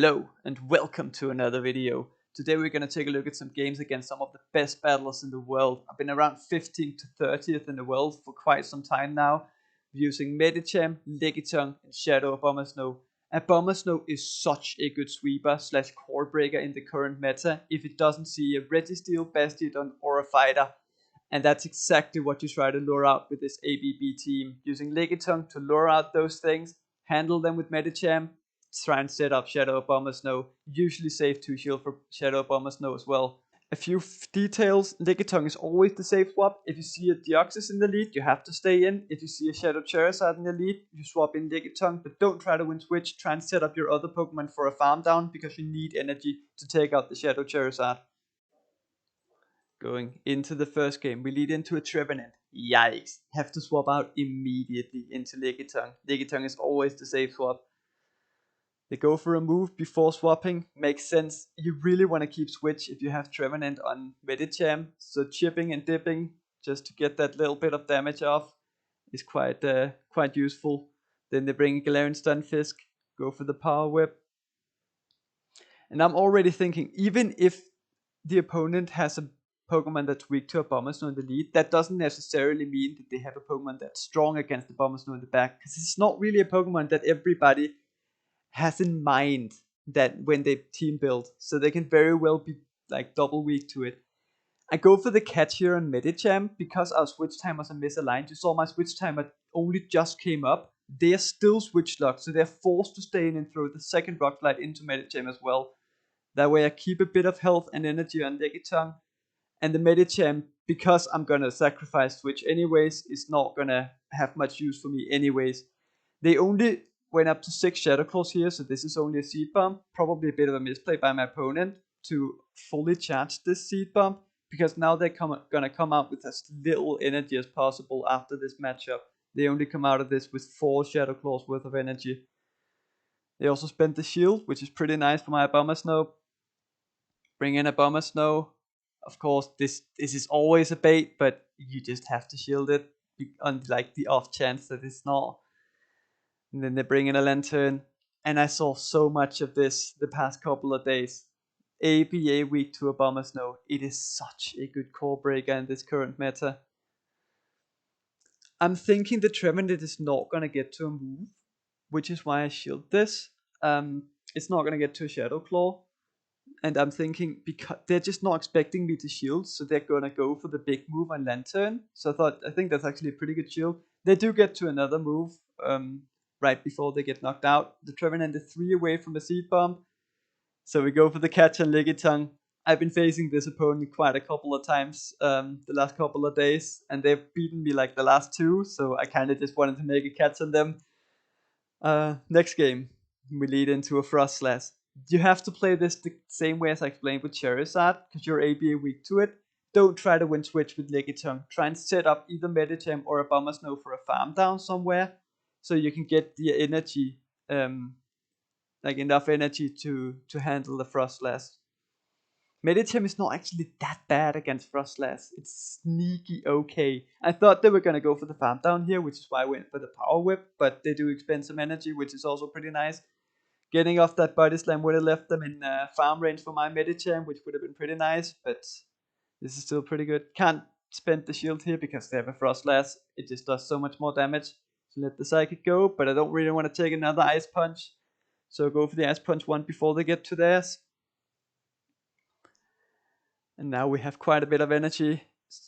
Hello and welcome to another video. Today we're going to take a look at some games against some of the best battlers in the world. I've been around 15th to 30th in the world for quite some time now, using Medicham, Legitung and Shadow Abomasnow. Abomasnow is such a good sweeper slash core breaker in the current meta if it doesn't see a Registeel, Bastion or a fighter. And that's exactly what you try to lure out with this ABB team, using Legitung to lure out those things, handle them with Medicham, try and set up Shadow Abomasnow. Usually save 2 shield for Shadow Abomasnow as well. A few details: Legitung is always the safe swap. If you see a Deoxys in the lead, you have to stay in. If you see a Shadow Charizard in the lead, you swap in Legitung, but don't try to win switch. Try and set up your other Pokemon for a farm down because you need energy to take out the Shadow Charizard. Going into the first game, we lead into a Trevenant. Yikes, have to swap out immediately into Legitung. Legitung is always the safe swap. They go for a move before swapping, makes sense. You really want to keep switch if you have Trevenant on Medicham, so chipping and dipping just to get that little bit of damage off is quite useful. Then they bring Galarian Stunfisk, go for the Power Whip. And I'm already thinking, even if the opponent has a Pokemon that's weak to Abomasnow in the lead, that doesn't necessarily mean that they have a Pokemon that's strong against Abomasnow in the back, because it's not really a Pokemon that everybody has in mind that when they team build, so they can very well be like double weak to it. I go for the catch here on Medicham because our switch timers are misaligned. You saw my switch timer only just came up. They are still switch locked, so they're forced to stay in and throw the second Rock Slide into Medicham as well. That way I keep a bit of health and energy on Legitung, and the Medicham, because I'm gonna sacrifice switch anyways, is not gonna have much use for me anyways. They only went up to 6 Shadow Claws here, so this is only a Seed Bomb. Probably a bit of a misplay by my opponent to fully charge this Seed Bomb, because now they're gonna come out with as little energy as possible after this matchup. They only come out of this with 4 Shadow Claws worth of energy. They also spent the shield, which is pretty nice for my Abomasnow. Bring in Abomasnow. Of course, this is always a bait, but you just have to shield it on like the off chance that it's not. And then they bring in a Lantern, and I saw so much of this the past couple of days. ABA weak to Abomasnow. It is such a good core breaker in this current meta. I'm thinking the Trevenant is not gonna get to a move, which is why I shield this. It's not gonna get to a Shadow Claw, and I'm thinking because they're just not expecting me to shield, so they're gonna go for the big move on Lantern. So I think that's actually a pretty good shield. They do get to another move right before they get knocked out. The Trevenant is 3 away from a Seed Bomb, so we go for the catch on Legitung. I've been facing this opponent quite a couple of times the last couple of days, and they've beaten me like the last 2, so I kind of just wanted to make a catch on them. Next game, we lead into a Froslass. You have to play this the same way as I explained with Charizard, because you're ABA weak to it. Don't try to win switch with Legitung. Try and set up either Medicham or Abomasnow for a farm down somewhere, so you can get the energy, like enough energy to handle the Froslass. Medicham is not actually that bad against Froslass. It's sneaky okay. I thought they were gonna go for the farm down here, which is why I went for the Power Whip, but they do expend some energy, which is also pretty nice. Getting off that Body Slam would have left them in farm range for my Medicham, which would have been pretty nice, but this is still pretty good. Can't spend the shield here because they have a Froslass. It just does so much more damage. So let the Psychic go, but I don't really want to take another Ice Punch. So go for the Ice Punch one before they get to theirs. And now we have quite a bit of energy,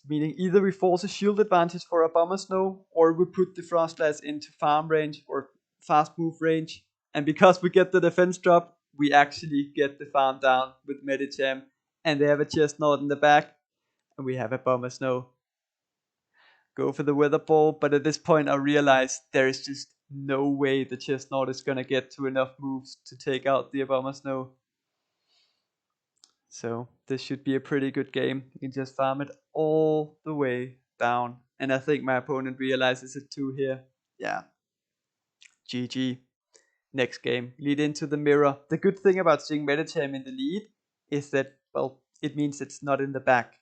meaning either we force a shield advantage for Abomasnow, or we put the Froslass into farm range or fast move range. And because we get the defense drop, we actually get the farm down with Medicham. And they have a Chestnut in the back, and we have Abomasnow. Go for the Weather Ball, but at this point I realize there is just no way the Chestnut is gonna get to enough moves to take out the Abomasnow. So this should be a pretty good game. You can just farm it all the way down. And I think my opponent realizes it too here. Yeah. GG. Next game. Lead into the mirror. The good thing about seeing Medicham in the lead is that, well, it means it's not in the back.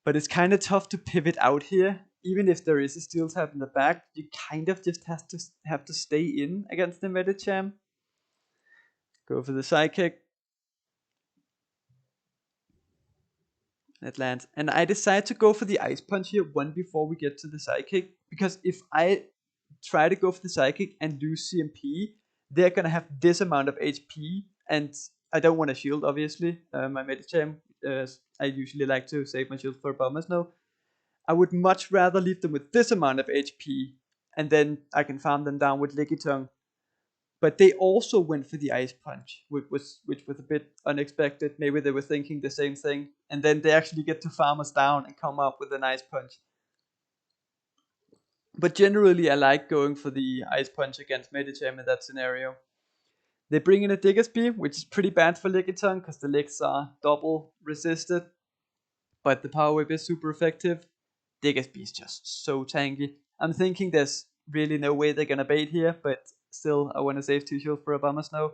But it's kind of tough to pivot out here. Even if there is a Steel type in the back, you kind of just have to stay in against the Medicham. Go for the Psychic. It lands. And I decide to go for the Ice Punch here one before we get to the Psychic. Because if I try to go for the Psychic and lose CMP, they're gonna have this amount of HP. And I don't want a shield, obviously. My Medicham, I usually like to save my shield for Bomber Snow. I would much rather leave them with this amount of HP. And then I can farm them down with Lickitung. But they also went for the Ice Punch, which was a bit unexpected. Maybe they were thinking the same thing. And then they actually get to farm us down and come up with an Ice Punch. But generally, I like going for the Ice Punch against Medicham in that scenario. They bring in a Diggersby, which is pretty bad for Lickitung, because the legs are double resisted. But the Power Whip is super effective. Diggersby is just so tanky. I'm thinking there's really no way they're gonna bait here, but still, I want to save 2 shields for a Bomber Snow.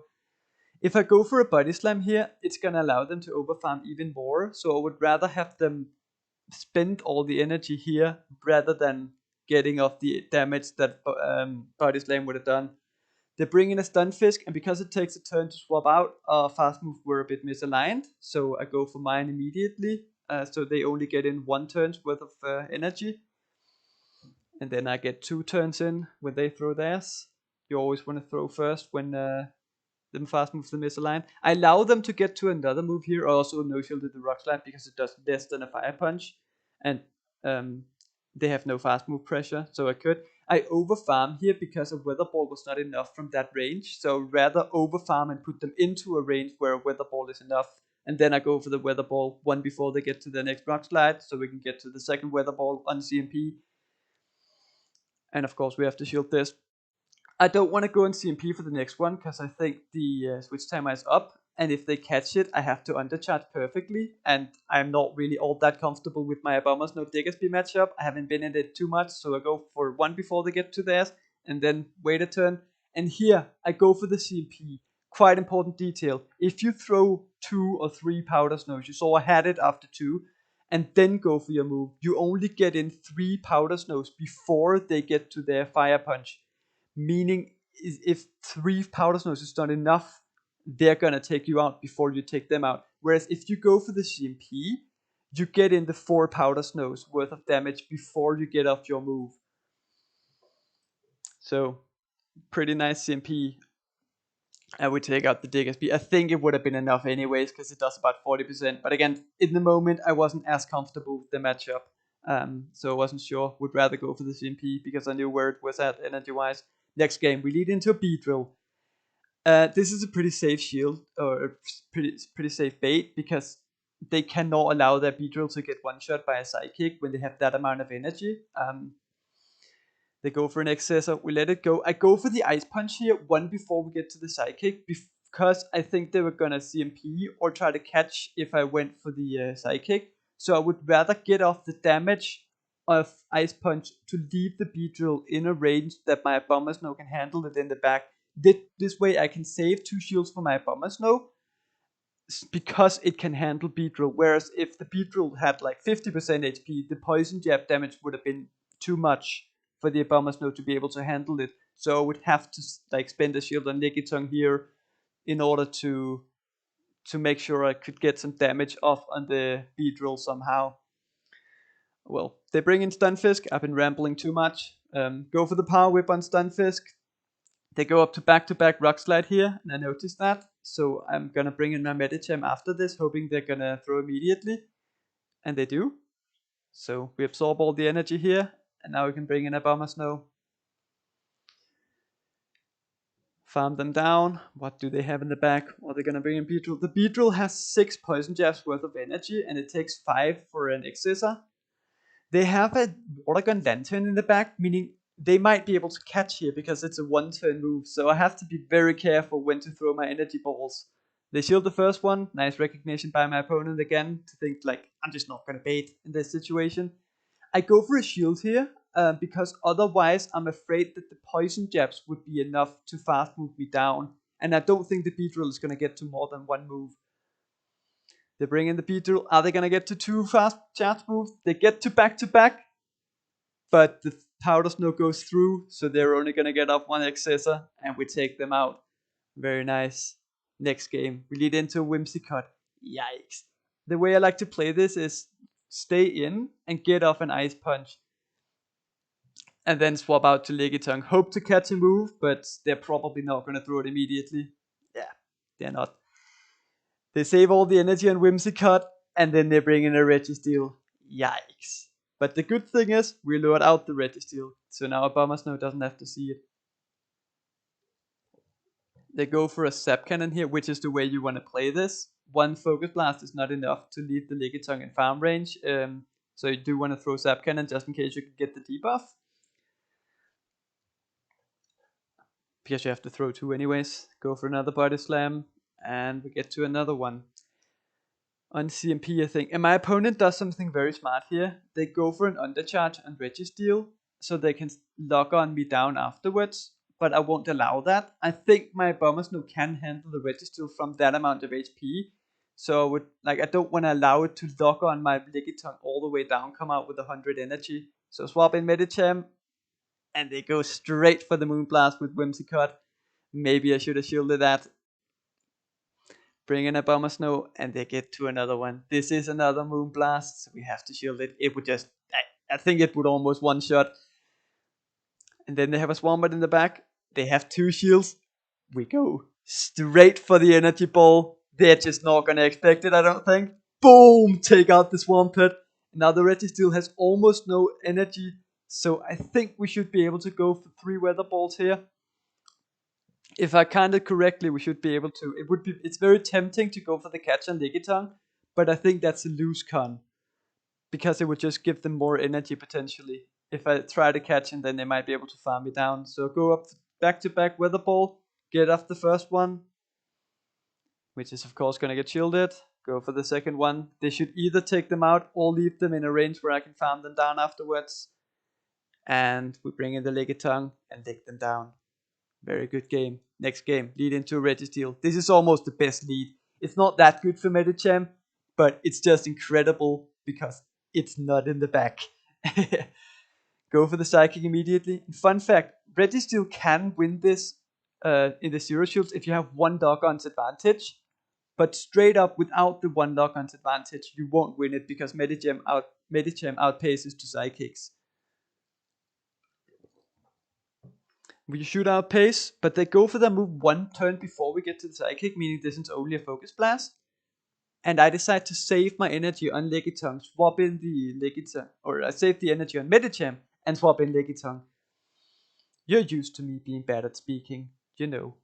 If I go for a Body Slam here, it's gonna allow them to overfarm even more, so I would rather have them spend all the energy here, rather than getting off the damage that Body Slam would have done. They bring in a Stunfisk, and because it takes a turn to swap out, Fast Move were a bit misaligned, so I go for mine immediately, so they only get in 1 turn's worth of energy. And then I get 2 turns in when they throw theirs. You always want to throw first when them fast moves the misaligned. I allow them to get to another move here. I also no shielded the Rock Slide because it does less than a Fire Punch. And they have no fast move pressure, so I could. I overfarm here because a Weather Ball was not enough from that range. So rather overfarm and put them into a range where a Weather Ball is enough. And then I go for the Weather Ball one before they get to the next Rock Slide, so we can get to the second Weather Ball on CMP. And of course we have to shield this. I don't want to go in CMP for the next one, because I think the switch timer is up. And if they catch it, I have to undercharge perfectly. And I'm not really all that comfortable with my Bomber Snow Diggersby matchup. I haven't been in it too much, so I go for one before they get to theirs, and then wait a turn. And here, I go for the CMP. Quite important detail. If you throw 2 or 3 Powder Snows, you saw I had it after 2, and then go for your move, you only get in 3 Powder Snows before they get to their Fire Punch. Meaning, if 3 Powder Snows is not enough, they're gonna take you out before you take them out. Whereas if you go for the CMP, you get in the 4 Powder Snows worth of damage before you get off your move. So, pretty nice CMP. I would take out the Diggersby. I think it would have been enough anyways, because it does about 40%. But again, in the moment, I wasn't as comfortable with the matchup. So I wasn't sure. Would rather go for the CMP, because I knew where it was at energy-wise. Next game, we lead into a Beedrill. This is a pretty safe shield, or a pretty safe bait, because they cannot allow their Beedrill to get one-shot by a Psychic when they have that amount of energy. They go for an Excessor, we let it go. I go for the Ice Punch here, one before we get to the Psychic, because I think they were gonna CMP or try to catch if I went for the Psychic. So I would rather get off the damage of Ice Punch to leave the Beedrill in a range that my Bomber Snow can handle it in the back. This way I can save 2 shields for my Bomber Snow, because it can handle Beedrill. Whereas if the Beedrill had like 50% HP, the Poison Jab damage would have been too much for the Bomber Snow to be able to handle it. So I would have to like spend a shield on Lickitung here in order to make sure I could get some damage off on the Beedrill somehow. Well, they bring in Stunfisk. I've been rambling too much. Go for the Power Whip on Stunfisk. They go up to back Rock Slide here, and I noticed that. So I'm gonna bring in my Medicham after this, hoping they're gonna throw immediately. And they do. So we absorb all the energy here, and now we can bring in a Bomber Snow. Farm them down. What do they have in the back? Are they gonna bring in Beedrill? The Beedrill has 6 Poison Jabs worth of energy, and it takes 5 for an Excessor. They have a Water Gun Lantern in the back, meaning they might be able to catch here because it's a 1-turn move. So I have to be very careful when to throw my energy balls. They shield the first one. Nice recognition by my opponent again to think like, I'm just not gonna bait in this situation. I go for a shield here, because otherwise I'm afraid that the Poison Jabs would be enough to fast move me down. And I don't think the Beedrill is gonna get to more than 1 move. They bring in the Beedrill. Are they gonna get to 2 fast charge moves? They get to back, but the Powder Snow goes through, so they're only gonna get off 1 Excessor, and we take them out. Very nice. Next game, we lead into Whimsicott. Yikes. The way I like to play this is stay in and get off an Ice Punch. And then swap out to Lickitung. Hope to catch a move, but they're probably not going to throw it immediately. Yeah, they're not. They save all the energy on Whimsicott, and then they bring in a Registeel. Yikes. But the good thing is, we lured out the Registeel, so now a Abomasnow doesn't have to see it. They go for a Zap Cannon here, which is the way you want to play this. One Focus Blast is not enough to leave the Lickitung in farm range, so you do want to throw Zap Cannon just in case you can get the debuff. Because you have to throw 2 anyways. Go for another Body Slam, and we get to another one. On CMP, I think. And my opponent does something very smart here. They go for an undercharge on Registeel, so they can lock on me down afterwards. But I won't allow that. I think my Abomasnow can handle the Registeel from that amount of HP. So I don't want to allow it to lock on my Lickitung all the way down, come out with 100 energy. So swap in Medicham, and they go straight for the Moonblast with Whimsicott. Maybe I should have shielded that. Bring in a Abomasnow, and they get to another one. This is another Moonblast, so we have to shield it. It would just, I think it would almost one-shot. And then they have a Swampert in the back. They have 2 shields. We go straight for the energy ball. They're just not going to expect it, I don't think. Boom! Take out the Swampert. Now the Registeel has almost no energy, so I think we should be able to go for 3 Weather Balls here. If I counted correctly, we should be able to. It's very tempting to go for the catch on Lickitung, but I think that's a loose con, because it would just give them more energy potentially. If I try to catch him, then they might be able to farm me down. So go up back to back Weather Ball, get off the first one, which is of course gonna get shielded. Go for the second one. They should either take them out or leave them in a range where I can farm them down afterwards. And we bring in the Lickitung and lick them down. Very good game. Next game, lead into a Registeel. This is almost the best lead. It's not that good for Medicham, but it's just incredible because it's not in the back. Go for the Psychic immediately. And fun fact, Registeel can win this in the Zero Shields if you have 1 Doggon's advantage. But straight up, without the 1 Doggon's advantage, you won't win it because Medicham outpaces to Psychics. We shoot our pace, but they go for their move 1 turn before we get to the Psychic, meaning this is only a Focus Blast. And I decide to save my energy on Lickitung, swap in the Lickitung, or I save the energy on Medicham and swap in Lickitung. You're used to me being bad at speaking, you know.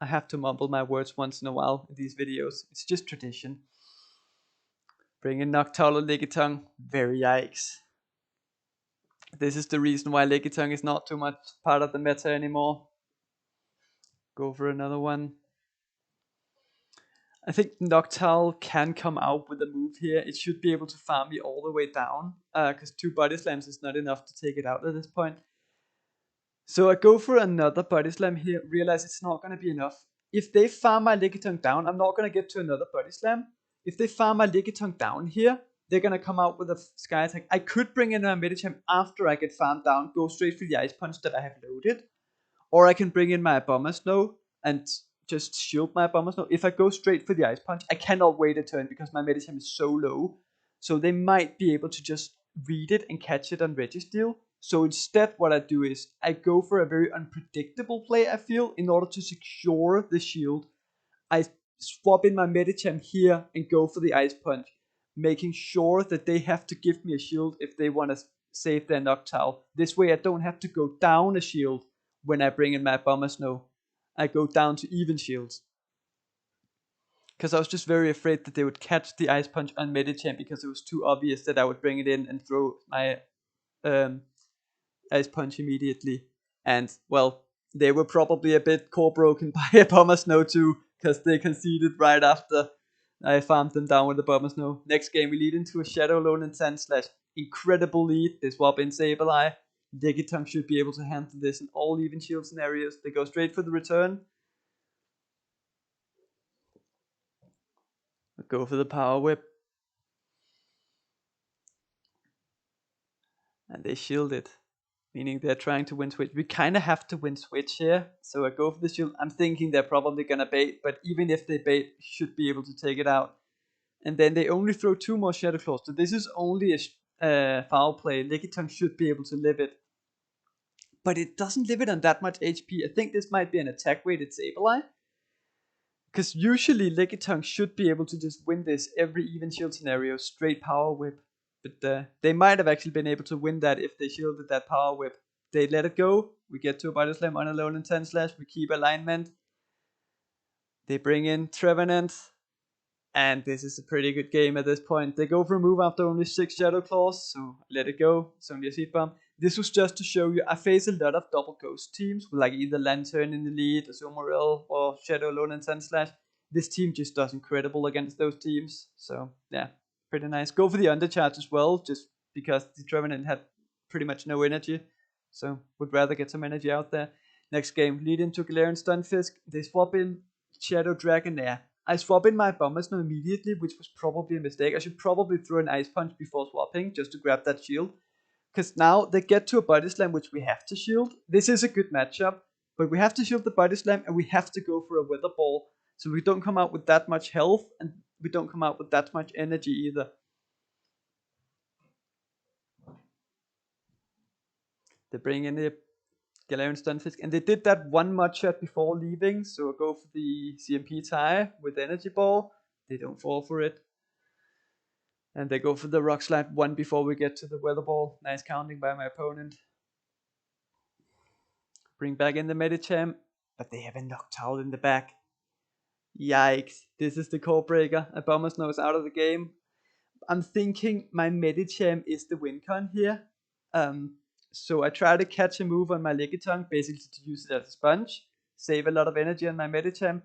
I have to mumble my words once in a while in these videos. It's just tradition. Bring in Noctowl or Lickitung, very yikes. This is the reason why Lickitung is not too much part of the meta anymore. Go for another one. I think Noctowl can come out with a move here. It should be able to farm me all the way down, because 2 Body Slams is not enough to take it out at this point. So I go for another Body Slam here, realize it's not going to be enough. If they farm my Lickitung down, I'm not going to get to another Body Slam. If they farm my Lickitung down here, they're going to come out with a Sky Attack. I could bring in a Medicham after I get farmed down, go straight for the Ice Punch that I have loaded. Or I can bring in my Abomasnow and just shield my Abomasnow. If I go straight for the Ice Punch, I cannot wait a turn because my Medicham is so low. So they might be able to just read it and catch it on Registeel. So instead what I do is I go for a very unpredictable play, I feel, in order to secure the shield. I swap in my Medicham here and go for the Ice Punch, making sure that they have to give me a shield if they want to save their Noctowl. This way I don't have to go down a shield when I bring in my Abomasnow. I go down to even shields. Because I was just very afraid that they would catch the Ice Punch on Medicham because it was too obvious that I would bring it in and throw my Ice Punch immediately. And, well, they were probably a bit core broken by Abomasnow too, because they conceded right after I farmed them down with Abomasnow. Next game we lead into a Shadow Lone and Sandslash. Incredible lead. They swap in Sableye. Lickitung should be able to handle this in all even shield scenarios. They go straight for the return. Go for the Power Whip. And they shield it. meaning they're trying to win switch. We kind of have to win switch here, so I go for the shield. I'm thinking they're probably gonna bait, but even if they bait, should be able to take it out. And then they only throw 2 more Shadow Claws, so this is only a foul play. Lickitung should be able to live it, but it doesn't live it on that much HP. I think this might be an attack weighted Sableye, because usually Lickitung should be able to just win this every even shield scenario, straight Power Whip. But they might have actually been able to win that if they shielded that Power Whip. They let it go. We get to a Body Slam on a Alolan Sandslash. We keep alignment. They bring in Trevenant. And this is a pretty good game at this point. They go for a move after only 6 Shadow Claws, so let it go. It's only a Seed Bomb. This was just to show you, I face a lot of double Ghost teams with like either Lantern in the lead, or Azumarill, or Shadow Alolan Sandslash. This team just does incredible against those teams. So yeah, pretty nice. Go for the undercharge as well, just because the Trevenant had pretty much no energy. So would rather get some energy out there. Next game, lead into Galarian Stunfisk. They swap in Shadow Dragonair. I swap in my Bombasno immediately, which was probably a mistake. I should probably throw an Ice Punch before swapping, just to grab that shield. Because now they get to a Body Slam, which we have to shield. This is a good matchup, but we have to shield the Body Slam, and we have to go for a Weather Ball, so we don't come out with that much health, and we don't come out with that much energy either. They bring in the Galarian Stunfisk, and they did that one mud shot before leaving, so I go for the CMP tie with Energy Ball. They don't fall for it. And they go for the Rock Slide one before we get to the Weather Ball. Nice counting by my opponent. Bring back in the Medicham, but they have a Noctowl in the back. Yikes, this is the core breaker. Abomasnow is out of the game. I'm thinking my Medicham is the win con here. So I try to catch a move on my Lickitung, basically to use it as a sponge, save a lot of energy on my Medicham.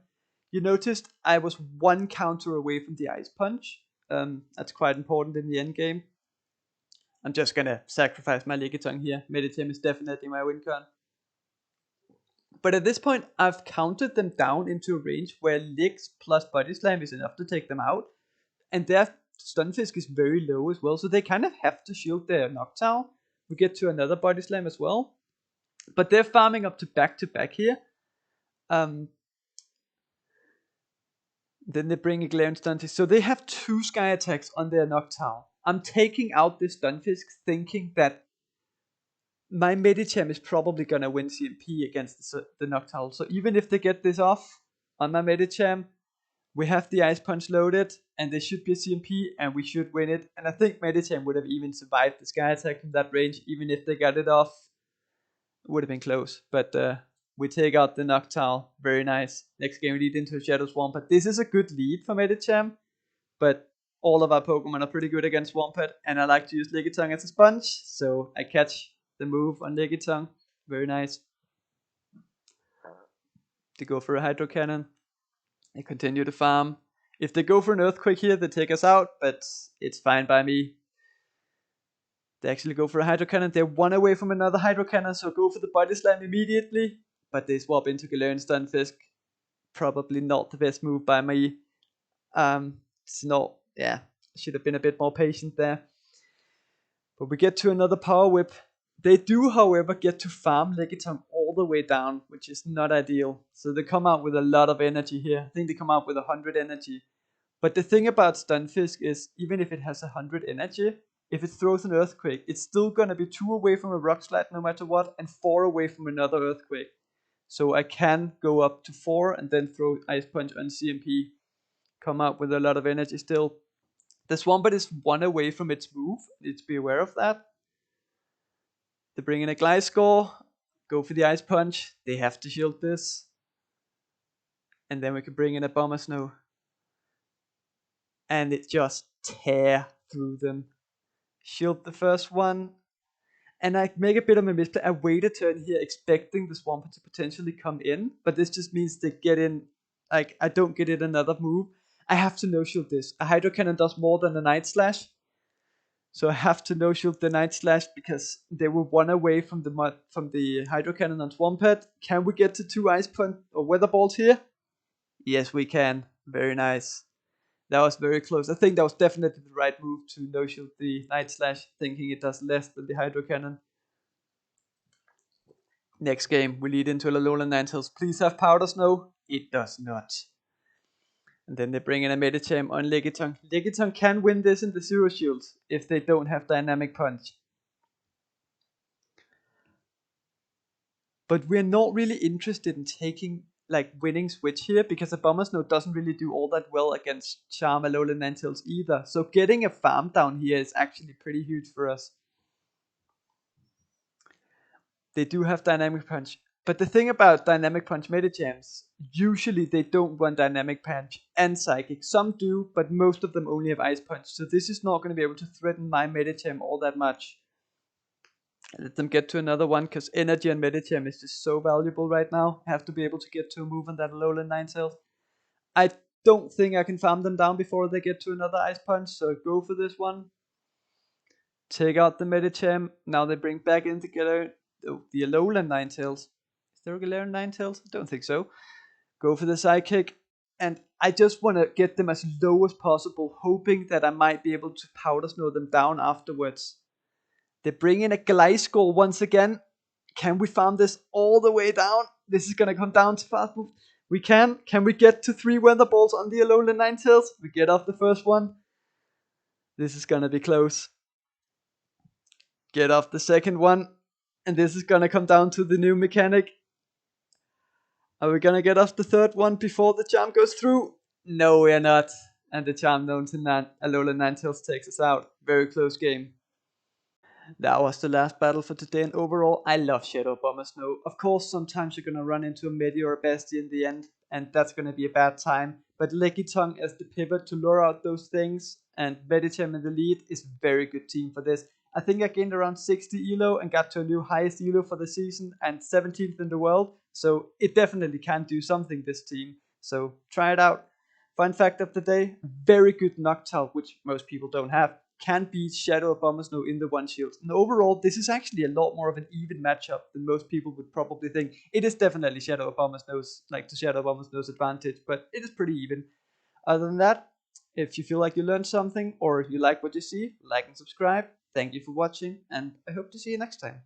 You noticed I was 1 counter away from the Ice Punch. That's quite important in the end game. I'm just gonna sacrifice my Lickitung here. Medicham is definitely my win con. But at this point, I've counted them down into a range where Licks plus Body Slam is enough to take them out. And their Stunfisk is very low as well, so they kind of have to shield their Noctowl. We get to another Body Slam as well. But they're farming up to back here. Then they bring a Galarian Stunfisk. So they have 2 Sky Attacks on their Noctowl. I'm taking out this Stunfisk thinking that my Medicham is probably gonna win CMP against the Noctowl. So even if they get this off on my Medicham, we have the Ice Punch loaded, and there should be a CMP, and we should win it. And I think Medicham would have even survived the Sky Attack from that range, even if they got it off. It would have been close, but we take out the Noctowl. Very nice. Next game we lead into a Shadow Swampert. This is a good lead for Medicham, but all of our Pokemon are pretty good against Swampert, and I like to use Lickitung as a sponge, so I catch the move on Lickitung. Very nice. They go for a Hydro Cannon. They continue to farm. If they go for an Earthquake here, they take us out, but it's fine by me. They actually go for a Hydro Cannon. They're 1 away from another Hydro Cannon, so go for the Body Slam immediately. But they swap into Galarian Stunfisk. Probably not the best move by me. It's not, yeah, should have been a bit more patient there. But we get to another Power Whip. They do, however, get to farm Lickitung all the way down, which is not ideal. So they come out with a lot of energy here. I think they come out with 100 energy. But the thing about Stunfisk is, even if it has 100 energy, if it throws an Earthquake, it's still going to be 2 away from a Rock Slide no matter what, and 4 away from another Earthquake. So I can go up to 4 and then throw Ice Punch on CMP. Come out with a lot of energy still. The Swampert is 1 away from its move. Need to be aware of that. They bring in a Gliscor. Go for the Ice Punch. They have to shield this. And then we can bring in a Abomasnow. And it just tear through them. Shield the first one. And I make a bit of a misplay. I wait a turn here expecting the Swampert to potentially come in. But this just means they get in. Like, I don't get in another move. I have to no-shield this. A Hydro Cannon does more than a Night Slash. So I have to no-shield the Night Slash because they were 1 away from the Hydro Cannon on Swampert. Can we get to 2 Ice Punch or Weather Balls here? Yes, we can. Very nice. That was very close. I think that was definitely the right move to no-shield the Night Slash, thinking it does less than the Hydro Cannon. Next game, we lead into Alolan Ninetales. Please have Powder Snow. It does not. And then they bring in a Medicham on Lickitung. Lickitung can win this in the Zero Shields if they don't have Dynamic Punch. But we're not really interested in taking winning Switch here because a Abomasnow doesn't really do all that well against Charm Alolan Ninetales either. So getting a farm down here is actually pretty huge for us. They do have Dynamic Punch. But the thing about Dynamic Punch Medichams, usually they don't run Dynamic Punch and Psychic. Some do, but most of them only have Ice Punch. So this is not going to be able to threaten my Medicham all that much. Let them get to another one, because Energy on Medicham is just so valuable right now. Have to be able to get to a move on that Alolan Ninetales. I don't think I can farm them down before they get to another Ice Punch, so go for this one. Take out the Medicham. Now they bring back in together the Alolan Ninetales. Is there a Galarian Ninetales? I don't think so. Go for the Psychic. And I just want to get them as low as possible, hoping that I might be able to Powder Snow them down afterwards. They bring in a Gliscor once again. Can we farm this all the way down? This is going to come down to fast move. We can. Can we get to 3 Weather Balls on the Alolan Ninetales? We get off the first one. This is going to be close. Get off the second one. And this is going to come down to the new mechanic. Are we going to get off the third one before the charm goes through? No, we're not. And the charm known to Alolan Ninetales takes us out. Very close game. That was the last battle for today, and overall, I love Shadow Abomasnow. Of course, sometimes you're gonna run into a Medi or a Bestie in the end, and that's gonna be a bad time. But Lickitung as the pivot to lure out those things, and Medicham in the lead is very good team for this. I think I gained around 60 elo and got to a new highest elo for the season, and 17th in the world, so it definitely can do something, this team. So try it out. Fun fact of the day, very good Noctowl, which most people don't have, can beat Shadow Abomasnow in the one shield. And overall, this is actually a lot more of an even matchup than most people would probably think. It is definitely Shadow Abomasnow's, to Shadow Abomasnow's advantage, but it is pretty even. Other than that, if you feel like you learned something or you like what you see, like and subscribe. Thank you for watching, and I hope to see you next time.